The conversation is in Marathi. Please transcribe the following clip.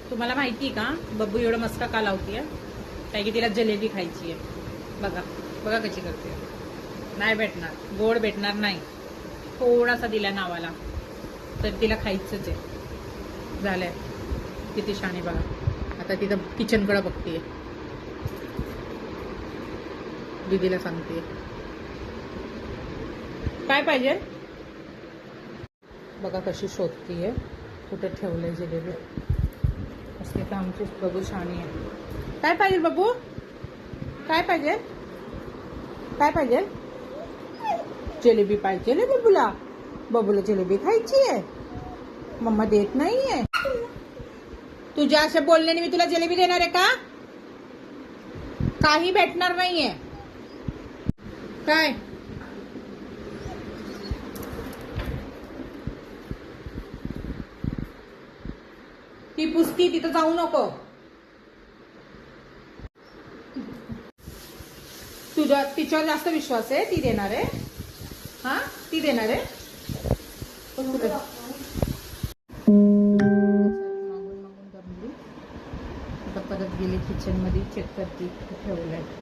तुम्हाला माहिती का बब्बू एवढं मस्का का लावतीये? काय की तिला जलेबी खायची आहे. बघा बघा कशी करते. नाही भेटणार, गोड भेटणार नाही. थोडासा दिला नावाला तर तिला खायचंच आहे. झालंय. किती छान आहे बघा. आता तिथं किचनकडे बघतीये, दीदीला सांगते काय पाहिजे. बघा कशी शोधतीये, कुठे ठेवलंय जिलेबी. असते तर आमची बबू छानी आहे. काय पाहिजे बबू? काय पाहिजे? काय पाहिजे? जिलेबी पाहिजे बबूला. बबूला जिलेबी खायची आहे. मम्मा देत नाहीये. तुझ्या अशा बोलण्याने मी तुला जिलेबी देणार आहे का? काही भेटणार नाहीये. काय ती पुसती, तिथं जाऊ नको. तुझ्या तिच्यावर जास्त विश्वास आहे, ती देणार आहे. हा ती देणार आहे. मागून दमली. आता परत गेली किचन मध्ये, चेक करते ठेवलंय.